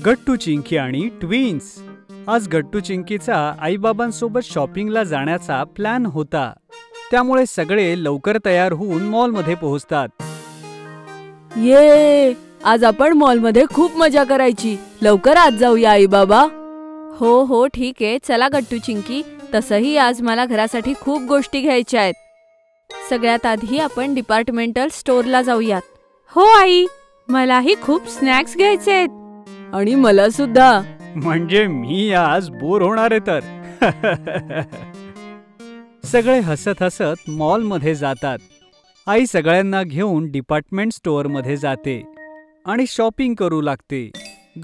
गट्टू चिंकी आणि ट्विन्स. आज गट्टू चिंकीचा आईबाबांसोबत शॉपिंगला जाण्याचा प्लॅन होता. त्यामुळे सगळे लवकर तयार होऊन मॉलमध्ये पोहोचतात. ये, आज आपण मॉलमध्ये खूप मजा करायची. लवकर आज जाऊया आई बाबा. हो हो ठीक आहे, चला गट्टू चिंकी. तसंही आज मला घरासाठी खूप गोष्टी घ्यायच्या आहेत. सगळ्यात आधी आपण डिपार्टमेंटल स्टोअरला जाऊयात. हो आई, मलाही खूप स्नॅक्स घ्यायचे आहेत. आणि मला सुद्धा. म्हणजे मी आज बोर होणार आहे तर. सगळे हसत हसत मॉलमध्ये जातात. आई सगळ्यांना घेऊन डिपार्टमेंट स्टोअरमध्ये जाते आणि शॉपिंग करू लागते.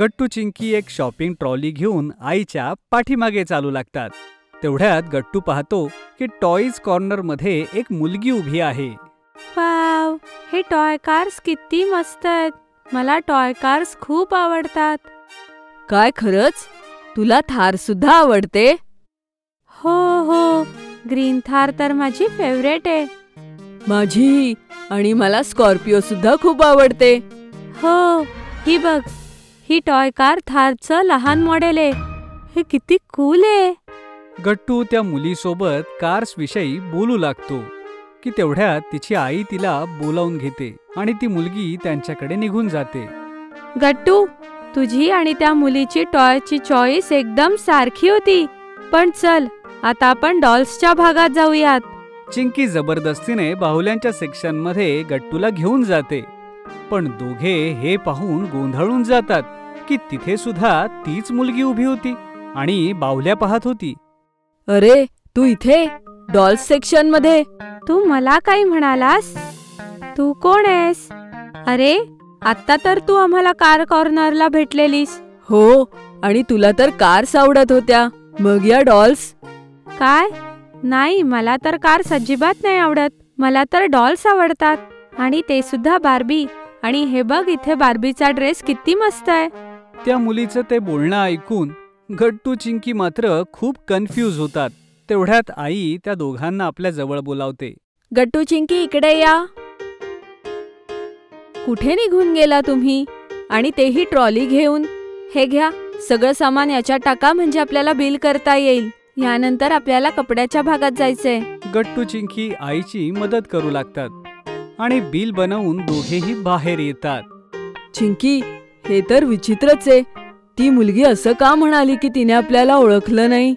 गट्टू चिंकी एक शॉपिंग ट्रॉली घेऊन आईच्या पाठीमागे चालू लागतात. तेवढ्यात गट्टू पाहतो की टॉयज कॉर्नरमध्ये एक मुलगी उभी आहे. वाव, हे टॉय कार्स किती मस्त आहेत. मला टॉय कार्स खूप आवडतात. काय खरंच? तुला थार सुद्धा आवडते? हो हो, ग्रीन थार तर माझी फेवरेट आहे. माझी. आणि मला स्कॉर्पिओ सुद्धा खूप आवडते. हो, ही बघ, ही टॉय कार थारचं लहान मॉडेल आहे. हे किती कूल आहे. गट्टू त्या मुलीसोबत कार्स विषयी बोलू लागतो की तेवढ्यात तिची आई तिला बोलावून घेते आणि ती मुलगी त्यांच्याकडे निघून जाते. गट्टू, तुझी आणि त्या मुलीची टॉयची चॉईस एकदम सारखी होती. पण चल, आता आपण डॉल्सच्या भागात जाऊयात. चिंकी जबरदस्तीने बाहुल्यांच्या सेक्शनमध्ये गट्टूला घेऊन जाते. पण दोघे हे पाहून गोंधळून जातात की तिथे सुद्धा तीच मुलगी उभी होती आणि बाहुल्या पाहत होती. अरे, तू इथे डॉल्स सेक्शन मध्ये? तू मला काय म्हणालास? तू कोण आहेस? अरे, आता तर तू आम्हाला कार कॉर्नरला भेटलेलीस. हो, आणि तुला तर कार्स आवडत होत्या. मग या डॉल्स? काय? नाही, मला तर कार्स अजिबात नाही आवडत. मला तर डॉल्स आवडतात, आणि ते सुद्धा बार्बी. आणि हे बघ, इथे बार्बीचा ड्रेस किती मस्त आहे. त्या मुलीचं ते बोलणं ऐकून गट्टू चिंकी मात्र खूप कन्फ्यूज होतात. तेवढ्यात आई त्या दोघांना आपल्या जवळ बोलावते. गट्टू चिंकी, इकडे या. कुठे निघून गेला तुम्ही? आणि तेही ट्रॉली घेऊन? हे घ्या, सगळं सामान याच्यात टाका, म्हणजे आपल्याला बिल करता येईल. यानंतर आपल्याला कपड्याच्या भागात जायचंय. गट्टू चिंकी आईची मदत करू लागतात आणि बिल बनवून दोघेही बाहेर येतात. चिंकी, हे तर विचित्रच आहे. ती मुलगी असं का म्हणाली की तिने आपल्याला ओळखलं नाही?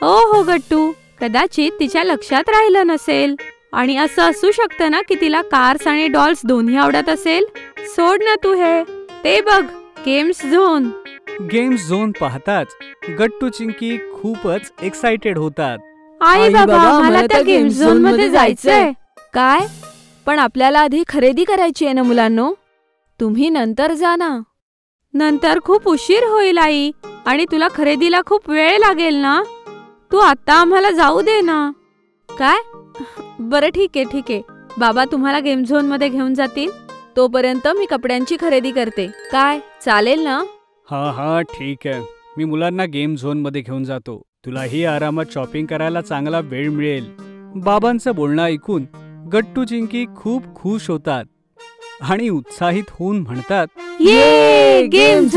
हो गट्टू, कदाचित तिच्या लक्षात राहिलं नसेल. आणि असं असू शकतं ना की तिला कार्स आणि डॉल्स दोन्ही आवडत असेल. सोड ना तू हे. ते बघ, गेम्स झोन. गेम्स झोन पाहताच गट्टू चिंकी खूपच एक्साइटेड होतात. आई बाबा, मला त्या गेम्स झोन मध्ये जायचंय. काय? पण आपल्याला आधी खरेदी करायची आहे ना मुलांनो. तुम्ही नंतर जा ना. नंतर खूप उशीर होईल आई, आणि तुला खरेदीला खूप वेळ लागेल ना. तू आता आम्हाला जाऊ दे ना. काय? बरं, ठीक आहे. बाबा तुम्हाला गेम झोन मध्ये घेऊन जातील. तोपर्यंत मी कपड्यांची खरेदी करते. काय, चालेल ना? हा ठीक आहे. मी मुलांना गेम झोन मध्ये घेऊन जातो. तुलाही आरामात शॉपिंग करायला चांगला वेळ मिळेल. बाबांचं बोलणं ऐकून गट्टू चिंकी खूप खुश होतात आणि उत्साहित होऊन म्हणतात, ये, गेम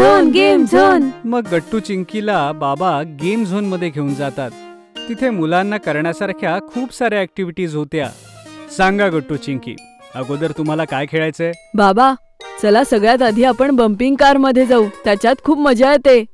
झोन. मग गट्टू चिंकीला बाबा गेम झोन मध्ये घेऊन जातात. तिथे मुलांना करण्यासारख्या खूप साऱ्या ऍक्टिव्हिटीज होत्या. सांगा गट्टू चिंकी, अगोदर तुम्हाला काय खेळायचंय? बाबा, चला सगळ्यात आधी आपण बम्पिंग कार मध्ये जाऊ. त्याच्यात खूप मजा येते.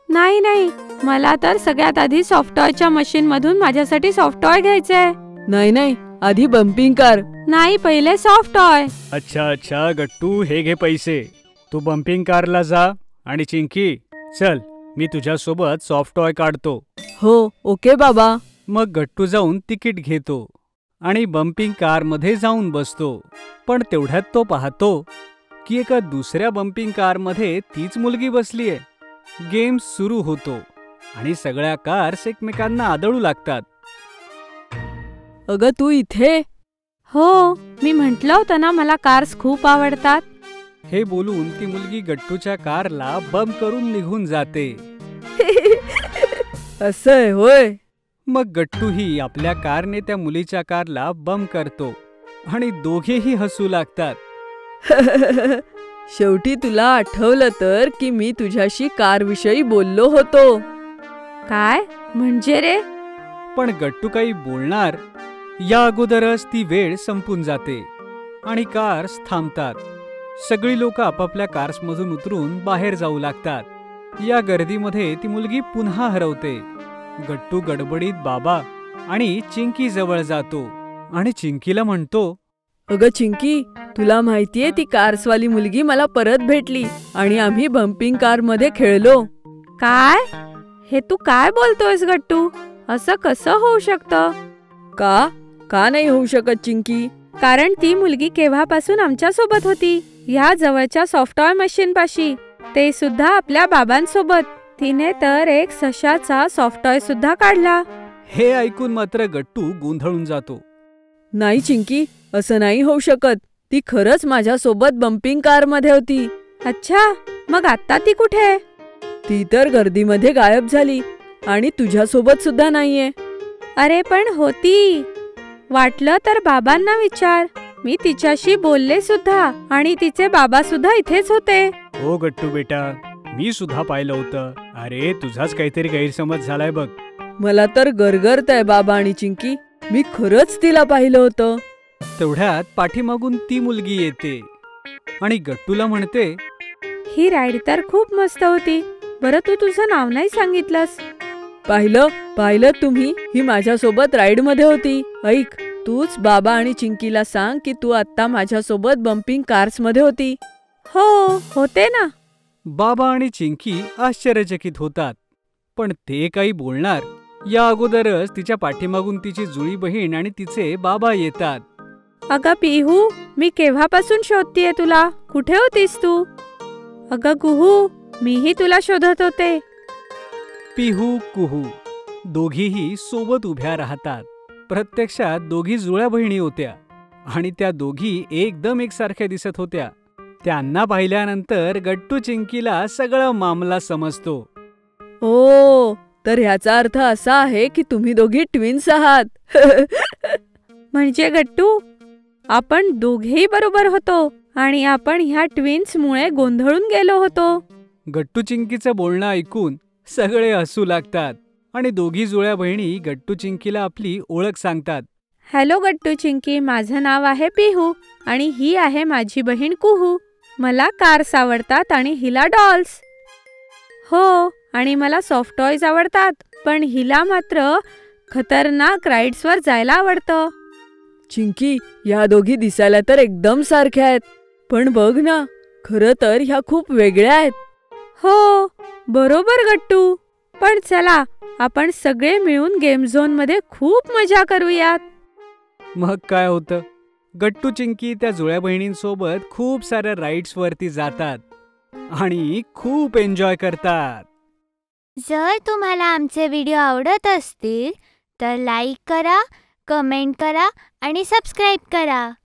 नाही, मला तर सगळ्यात आधी सॉफ्ट टॉयच्या मशीन मधून माझ्यासाठी सॉफ्ट टॉय घ्यायचंय. नाही, आधी बम्पिंग कार. नाही, पहिले सॉफ्ट टॉय. अच्छा गट्टू, हे घे पैसे. तू बम्पिंग कारला जा. आणि चिंकी, चल, मी तुझ्यासोबत सॉफ्ट टॉय काढतो. हो, ओके बाबा. मग गट्टू जाऊन तिकीट घेतो आणि बम्पिंग कार मध्ये जाऊन बसतो. पण तेवढ्यात तो पाहतो की एका दुसऱ्या बम्पिंग कार मध्ये तीच मुलगी बसलीये. गेम सुरू होतो आणि सगळ्या कार्स एकमेकांना आदळू लागतात. अगं, तू इथे? हो, मी म्हटलं होतं ना, मला कार्स खूप आवडतात. हे बोलून ती मुलगी गट्टूच्या कारला बंप करून निघून जाते. असंय होय. मग गट्टूही आपल्या कारने त्या मुलीच्या कारला बंप करतो आणि दोघेही हसू लागतात. शेवटी तुला आठवलं तर की मी तुझ्याशी कारविषयी बोललो होतो. काय म्हणजे रे? पण गट्टू काही बोलणार या अगोदरच ती वेळ संपून जाते आणि कार्स थांबतात. सगळी लोक आपापल्या कार्समधून उतरून बाहेर जाऊ लागतात. या गर्दीमध्ये ती मुलगी पुन्हा हरवते. गट्टू गडबडीत बाबा आणि चिंकी जवळ जातो आणि चिंकीला म्हणतो, अगं चिंकी, तुला माहितीये ती कार्सवाली मुलगी मला परत भेटली आणि आम्ही बम्पिंग कार मध्ये खेळलो. काय? हे तू काय बोलतोयस गट्टू? असं कसं होऊ शकतं? का का नाही होऊ शकत चिंकी? कारण ती मुलगी केव्हापासून आमच्या सोबत होती, ह्या जवळच्या सॉफ्टटॉय मशीन पाशी, ते सुद्धा आपल्या बाबांसोबत. तिने तर एक सशाचा सॉफ्टटॉय सुद्धा काढला. हे ऐकून मात्र गट्टू गोंधळून जातो. नाही चिंकी, असं नाही होऊ शकत. ती खरंच माझ्या सोबत बम्पिंग कार मध्ये होती. अच्छा, मग आता ती कुठे? ती तर गर्दीमध्ये गायब झाली आणि तुझ्या सोबत सुद्धा नाहीये. अरे पण होती. वाटलं तर बाबांना विचार. मी तिच्याशी बोलले सुद्धा आणि तिचे बाबा सुद्धा इथेच होते. हो गट्टू बेटा, मी सुद्धा पाहिलं होतं. अरे तुझाच काहीतरी गैरसमज झालाय बघ. मला तर गरगरतंय बाबा आणि चिंकी, मी खरंच तिला पाहिलं होतं. तेवढ्यात पाठीमागून ती मुलगी येते आणि गट्टूला म्हणते, ही राईड तर खूप मस्त होती. बरं तू तुझं नाव नाही सांगितलंस. पाहिलं तुम्ही, ही माझ्यासोबत राईड मध्ये होती. ऐक, तूच बाबा आणि चिंकीला सांग की तू आता माझ्यासोबत बम्पिंग कार्स मध्ये होती. हो होते ना. बाबा आणि चिंकी आश्चर्यचकित होतात, पण ते काही बोलणार या अगोदरच तिच्या पाठीमागून तिची जुळी बहीण आणि तिचे बाबा येतात. अगं पिहू, मी केव्हापासून शोधतीये तुला. कुठे होतीस तू? अगं कुहू, मीही तुला शोधत होते. पिहू कुहू दोघीही सोबत उभ्या राहतात. प्रत्यक्षात दोघी जुळ्या बहिणी होत्या आणि त्या दोघी एकदम एकसारख्या दिसत होत्या. त्यांना पाहिल्यानंतर गट्टू चिंकीला सगळं मामला समजतो. ओ, तर ह्याचा अर्थ असा आहे की तुम्ही दोघी ट्विन्स आहात. म्हणजे गट्टू, आपण दोघेही बरोबर होतो आणि आपण ह्या ट्विन्स मुळे गोंधळून गेलो होतो. गट्टू चिंकीचं बोलणं ऐकून सगळे हसू लागतात आणि दोघी जुळ्या बहिणी गट्टू चिंकीला आपली ओळख सांगतात. हॅलो गट्टू चिंकी, माझं नाव आहे पिहू आणि ही आहे माझी बहीण कुहू. मला कार्स आवडतात आणि हिला डॉल्स. हो, आणि मला सॉफ्ट टॉयज आवडतात, पण हिला मात्र खतरनाक राईड्सवर जायला आवडतं. चिंकी, या दोघी दिसायला तर एकदम सारख्या आहेत, पण बघ ना, खरं तर ह्या खूप वेगळ्या आहेत. हो बरोबर गट्टू, पण चला आपण सगळे मिळून गेम झोन मध्ये खूप मजा करूयात. मग काय होतं, गट्टू चिंकी त्या जुळ्या बहिणींसोबत खूप साऱ्या राईड्स वरती जातात आणि खूप एन्जॉय करतात. जर तुम्हाला आमचे व्हिडिओ आवडत असतील तर लाईक करा, कमेंट करा आणि सबस्क्राईब करा.